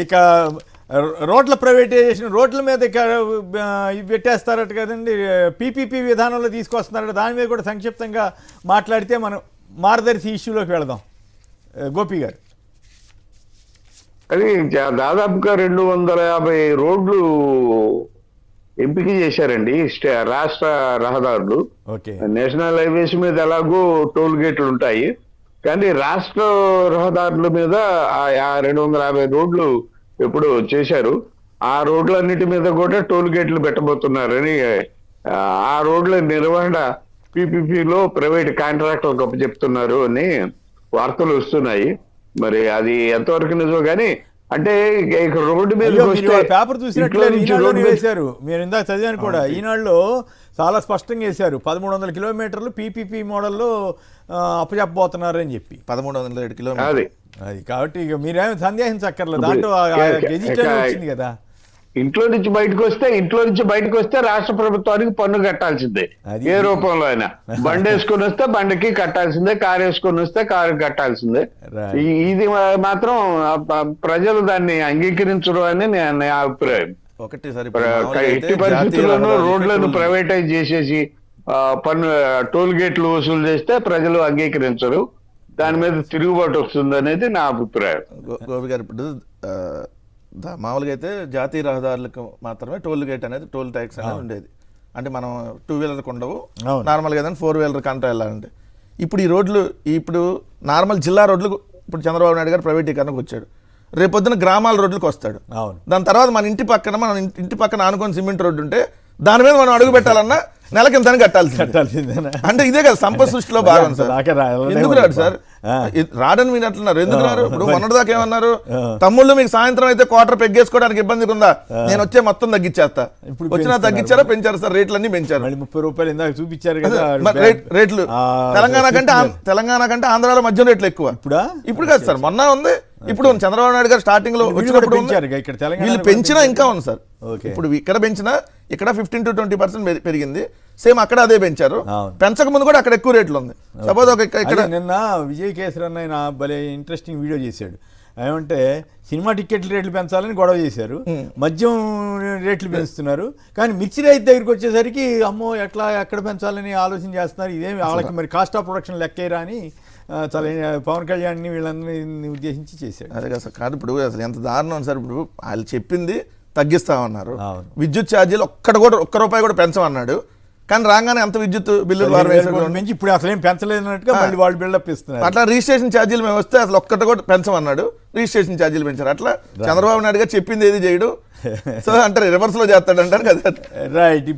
ఇక రోడ్ల ప్రైవేటైజేషన్, రోడ్ల మీద ఇక పెట్టేస్తారట కదండి, పీపీపీ విధానంలో తీసుకొస్తున్నారట. దాని మీద కూడా సంక్షిప్తంగా మాట్లాడితే మనం మార్గదర్శి ఇష్యూలోకి వెళదాం. గోపి గారు, అది దాదాపుగా 250 రోడ్లు ఎంపిక చేశారండి రాష్ట్ర రహదారులు. నేషనల్ హైవేస్ మీద ఎలాగో టోల్ గేట్లు ఉంటాయి, కానీ రాష్ట్ర రహదారుల మీద 250 రోడ్లు ఎప్పుడు చేశారు. ఆ రోడ్లన్నిటి మీద కూడా టోల్ గేట్లు పెట్టబోతున్నారని, ఆ రోడ్ల నిర్వహణ పీపీపీలో ప్రైవేట్ కాంట్రాక్టర్లకు అప్పచెప్తున్నారు అని వార్తలు వస్తున్నాయి. మరి అది ఎంతవరకు నిజం, కానీ అంటే రోడ్డు మీద పేపర్ చూసినట్లు వేశారు. మీరు ఇందాక చదివాను కూడా, ఈనాడులో చాలా స్పష్టంగా వేశారు. 1300 కిలోమీటర్లు పీపీపీ మోడల్లో అప్పచెప్పబోతున్నారు అని చెప్పి. 1307 కిలోమీటర్లు అది కాబట్టి ఇక మీరేమీ సందేహించక్కర్లేదు, దాంట్లో గెజిట్ వచ్చింది కదా. ఇంట్లో నుంచి బయటకు వస్తే రాష్ట్ర ప్రభుత్వానికి పన్ను కట్టాల్సిందే, ఏ రూపంలో అయినా. బండి వేసుకొని వస్తే బండికి కట్టాల్సిందే, కారు వేసుకొని వస్తే కారు కట్టాల్సిందే. ఇది మాత్రం ప్రజలు దాన్ని అంగీకరించరు అని నా అభిప్రాయం. ఒకటి సరే, ఎట్టి పరిస్థితుల్లోనూ రోడ్లను ప్రైవేటైజ్ చేసేసి పన్ను టోల్ గేట్లు వసూలు చేస్తే ప్రజలు అంగీకరించరు, దాని మీద తిరుగుబాటు వస్తుంది అనేది నా అభిప్రాయం. గోపి గారు, ఇప్పుడు మామూలుగా అయితే జాతీయ రహదారులకు మాత్రమే టోల్ గేట్ అనేది, టోల్ ట్యాక్స్ అనేది ఉండేది. అంటే మనం 2 వీలర్కి ఉండవు, నార్మల్గా ఏదైనా 4 వీలర్ కంటే వెళ్ళాలంటే. ఇప్పుడు ఈ రోడ్లు, ఇప్పుడు నార్మల్ జిల్లా రోడ్లు ఇప్పుడు చంద్రబాబు నాయుడు గారు ప్రైవేటీకరణకు వచ్చాడు, రేపొద్దున గ్రామాల రోడ్లకు వస్తాడు. దాని తర్వాత మన ఇంటి పక్కన ఆనుకొని సిమెంట్ రోడ్డు ఉంటే దాని మీద మనం అడుగు పెట్టాలన్నా నెలకి ఇంతని కట్టాల్సిందే. అంటే ఇదే కదా సంపద సృష్టిలో భాగం సార్. ఎందుకు రాడు సార్? రాడని మీరు అంటున్నారు, ఎందుకు రారు? ఇప్పుడు మొన్నటిదాకా ఏమన్నారు, తమ్ముళ్ళు మీకు సాయంత్రం అయితే క్వార్టర్ పెగ్గేసుకోవడానికి ఇబ్బంది ఉందా, నేను వచ్చే మొత్తం తగ్గించేస్తా. ఇప్పుడు వచ్చినా తగ్గించారా పెంచారు సార్? రేట్లన్నీ పెంచారు. 30 రూపాయలు ఇందాక చూపించారు కదా రేట్లు. తెలంగాణ కంటే ఆంధ్రాలో మధ్య రేట్లు ఎక్కువ. ఇప్పుడు కాదు సార్, మొన్న ఉంది. ఇప్పుడు చంద్రబాబు నాయుడు గారు స్టార్టింగ్ లో వచ్చినప్పుడు వీళ్ళు పెంచినా ఇంకా ఉంది సార్. ఇప్పుడు ఇక్కడ పెంచినా ఇక్కడ 15 to 20% పెరిగింది, సేమ్ అక్కడ అదే పెంచారు. పెంచక ముందు కూడా అక్కడ ఎక్కువ రేట్లు ఉంది. సపోజ్ ఇక్కడ నిన్న విజయ్ కేసరి అన్న భలే ఇంట్రెస్టింగ్ వీడియో చేశాడు. ఏమంటే సినిమా టికెట్ల రేట్లు పెంచాలని గొడవ చేశారు, మద్యం రేట్లు పెంచుతున్నారు, కానీ మిర్చి రైతు దగ్గరికి వచ్చేసరికి అమ్మో ఎక్కడ పెంచాలని ఆలోచన చేస్తున్నారు. ఇదేమి వాళ్ళకి మరి కాస్ట్ ఆఫ్ ప్రొడక్షన్ లెక్కేరా అని చాలా పవన్ కళ్యాణ్ని వీళ్ళందరినీ ఉద్దేశించి చేశాడు. అదే కదా సార్. కాదు, ఇప్పుడు అసలు ఎంత దారుణం సార్. ఇప్పుడు వాళ్ళు చెప్పింది తగ్గిస్తామన్నారు, విద్యుత్ ఛార్జీలు ఒక్క రూపాయి కూడా పెంచమన్నాడు, కానీ రాగానే ఎంత విద్యుత్ బిల్లులు పెంచి ఇప్పుడు అసలు ఏం పెంచలేదన్నట్టుగా మళ్ళీ వాళ్ళు బిల్డప్ ఇస్తున్నారు. అట్లా రిజిస్ట్రేషన్ ఛార్జీలు మేము వస్తే అసలు ఒక్కటి కూడా పెంచమన్నాడు, రిజిస్ట్రేషన్ ఛార్జీలు పెంచారు. అట్లా చంద్రబాబు నాయుడు గారు చెప్పింది ఏది చేయడు, సో అంటే రివర్స్ లో చేస్తాడు అంటారు కదా. రైట్.